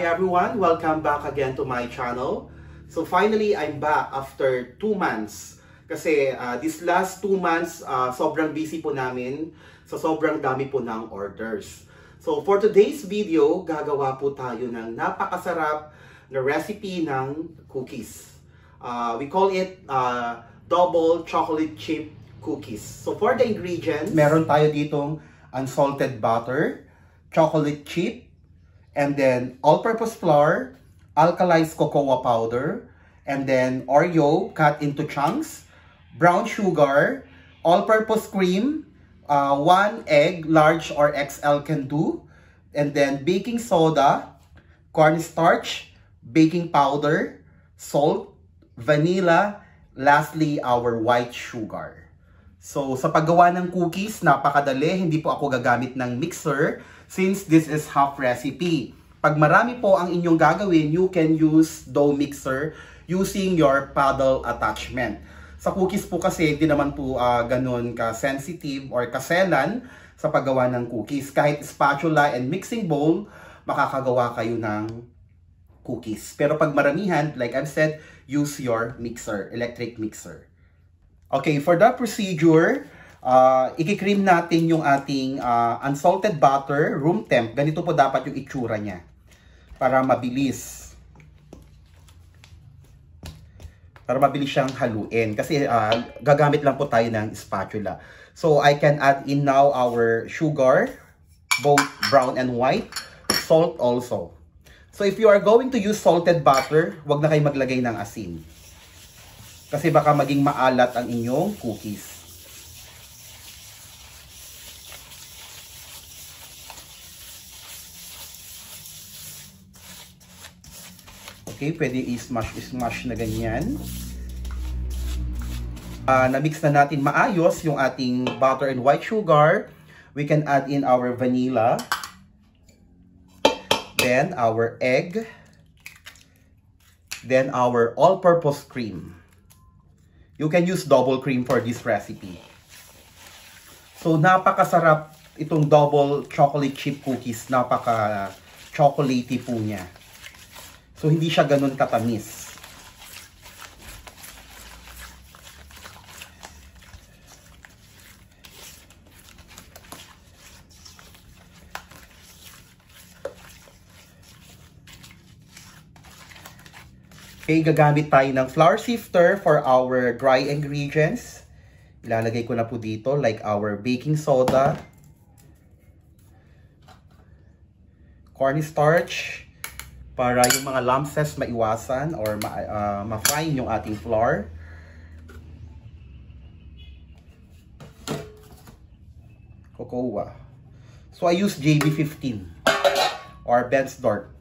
Hi everyone, welcome back again to my channel. So finally, I'm back after 2 months. Kasi this last 2 months, sobrang busy po namin. So sobrang dami po ng orders. So for today's video, gagawa po tayo ng napakasarap na recipe ng cookies. We call it double chocolate chip cookies. So for the ingredients, meron tayo ditong unsalted butter, chocolate chip, and then all-purpose flour, alkalized cocoa powder, and then Oreo cut into chunks, brown sugar, all-purpose cream, 1 egg, large or XL can do, and then baking soda, cornstarch, baking powder, salt, vanilla, lastly, our white sugar. So, sa paggawa ng cookies, napakadali. Hindi po ako gagamit ng mixer since this is half recipe. Pag marami po ang inyong gagawin, you can use dough mixer using your paddle attachment. Sa cookies po kasi, di naman po ganun ka-sensitive or kaselan sa paggawa ng cookies. Kahit spatula and mixing bowl, makakagawa kayo ng cookies. Pero pag maramihan, like I've said, use your mixer, electric mixer. Okay, for the procedure, i-cream natin yung ating unsalted butter, room temp. Ganito po dapat yung itsura niya para mabilis. Para mabilis siyang haluin. Kasi gagamit lang po tayo ng spatula. So, I can add in now our sugar, both brown and white, salt also. So, if you are going to use salted butter, wag na kayo maglagay ng asin. Kasi baka maging maalat ang inyong cookies. Okay, pwede i-smash na ganyan. Na-mix na natin maayos yung ating butter and white sugar. We can add in our vanilla. Then our egg. Then our all-purpose cream. You can use double cream for this recipe. So, napakasarap itong double chocolate chip cookies. Napaka-chocolatey po niya. So, hindi siya ganun katamis. Okay, gagamit tayo ng flour sifter for our dry ingredients. Ilalagay ko na po dito like our baking soda, cornstarch, para yung mga lumps maiwasan or ma-fine yung ating flour. Cocoa. So I use JB15 or Bensdorf.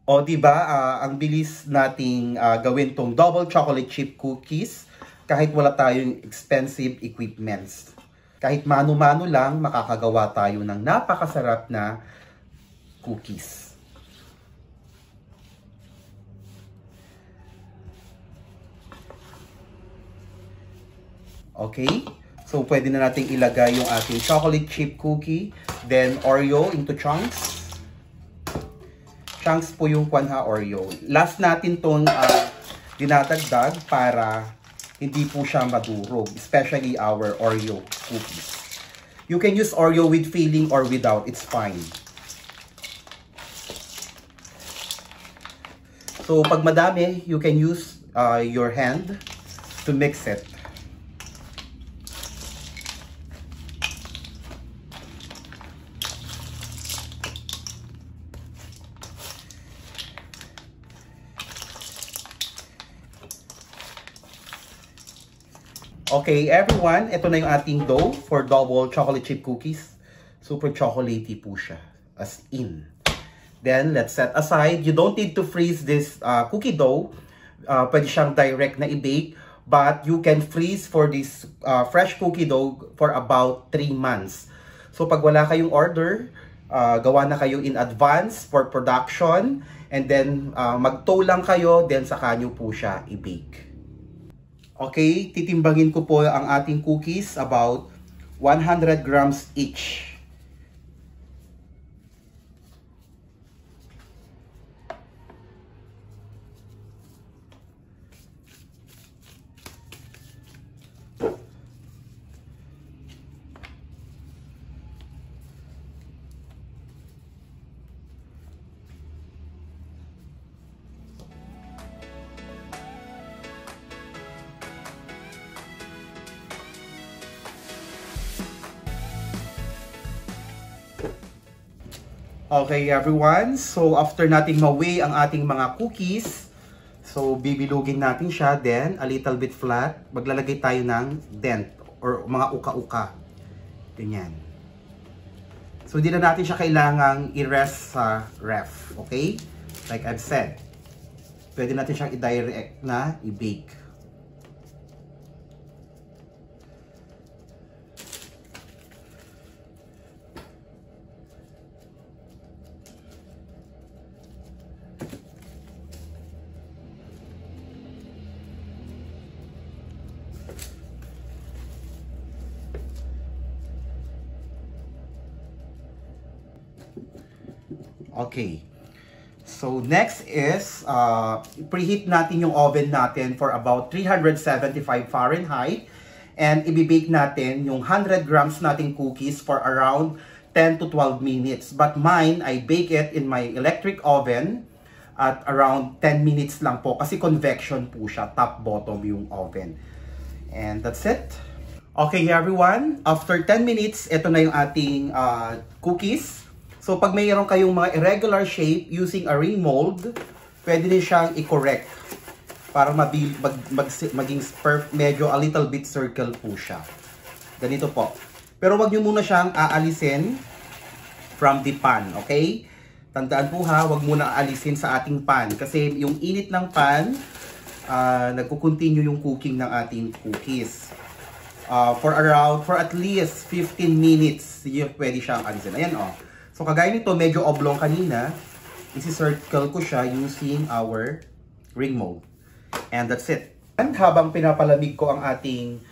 O diba, ang bilis nating gawin tong double chocolate chip cookies kahit wala tayong expensive equipments. Kahit mano-mano lang, makakagawa tayo ng napakasarap na cookies. Okay? So, pwede na nating ilagay yung ating chocolate chip cookie. Then, Oreo into chunks. Chunks po yung Oreo. Last natin itong dinadagdag para hindi po siya madurog. Especially our Oreo cookies. You can use Oreo with filling or without. It's fine. So, pag madami, you can use your hand to mix it. Okay, everyone, ito na yung ating dough for double chocolate chip cookies. Super chocolatey po siya, as in. Then, let's set aside. You don't need to freeze this cookie dough. Pwede siyang direct na i-bake. But you can freeze for this fresh cookie dough for about 3 months. So, pag wala kayong order, gawa na kayo in advance for production. And then, mag-tow lang kayo, then saka nyo po siya i-bake. Okay, titimbangin ko po ang ating cookies about 100 grams each. Okay everyone, so after nating ma-weigh ang ating mga cookies, so bibilugin natin siya, then a little bit flat, maglalagay tayo ng dent or mga uka-uka. Ganyan. So hindi na natin siya kailangang i-rest sa ref, okay? Like I've said, pwede natin siyang i-direct na i-bake. Okay. So next is preheat natin yung oven natin for about 375 Fahrenheit and ibibake natin yung 100 grams nating cookies for around 10 to 12 minutes. But mine, I bake it in my electric oven at around 10 minutes lang po kasi convection po siya, top bottom yung oven. And that's it. Okay everyone, after 10 minutes, ito na yung ating cookies. So pag mayroon kayong mga irregular shape using a ring mold, pwede din siyang i-correct para maging medyo a little bit circle po siya. Ganito po. Pero wag nyo muna siyang aalisin from the pan, okay? Tandaan po ha, wag muna aalisin sa ating pan kasi yung init ng pan, nagko-continue yung cooking ng ating cookies. For at least 15 minutes, yun pwede siyang alisin. Ayan o. So, kagaya nito, medyo oblong kanina. Isi-circle ko siya using our ring mold. And that's it. And habang pinapalamig ko ang ating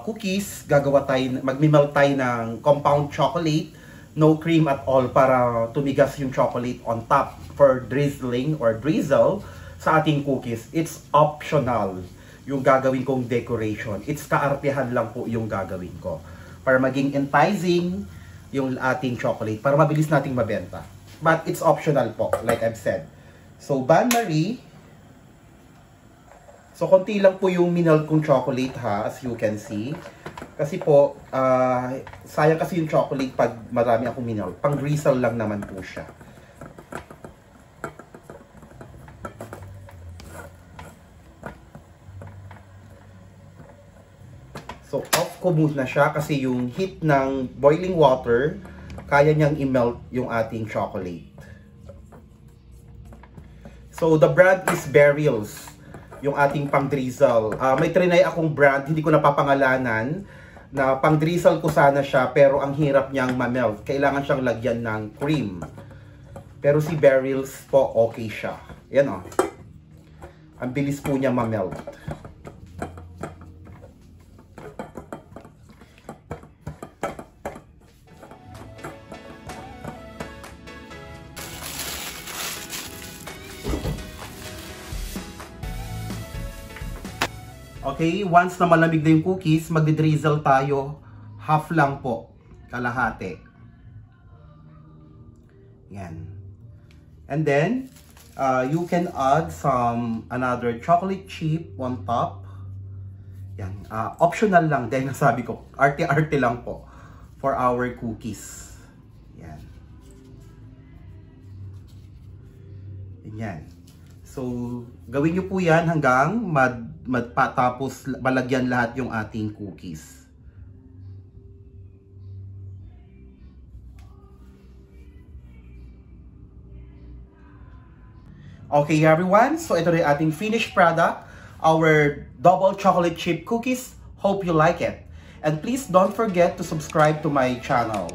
cookies, magmimelt tayo ng compound chocolate. No cream at all para tumigas yung chocolate on top for drizzling or drizzle sa ating cookies. It's optional yung gagawin kong decoration. It's kaartehan lang po yung gagawin ko. Para maging enticing yung ating chocolate para mabilis nating mabenta. But it's optional po, like I've said. So, bain-marie. So, konti lang po yung minelt kong chocolate ha, as you can see. Kasi po, sayang kasi yung chocolate pag marami akong minelt. Pang drizzle lang naman po siya. So, off ko muna siya kasi yung heat ng boiling water, kaya niyang i-melt yung ating chocolate. So, the brand is Beryl's, yung ating pang-drizzle. May trinay akong brand, hindi ko napapangalanan, na pang-drizzle ko sana siya, pero ang hirap niyang ma-melt. Kailangan siyang lagyan ng cream. Pero si Beryl's po, okay siya. Yan o. Ang bilis po niya ma-melt. Okay, once na malamig na yung cookies, magdi-drizzle tayo. Half lang po, kalahati. Yan. And then, you can add another chocolate chip on top. Yan. Optional lang, dahil nasabi ko, arte-arte lang po for our cookies. Yan. Yan. So, gawin nyo po yan hanggang tapos malagyan lahat yung ating cookies. Okay everyone, so ito na yung ating finished product, our double chocolate chip cookies. Hope you like it. And please don't forget to subscribe to my channel.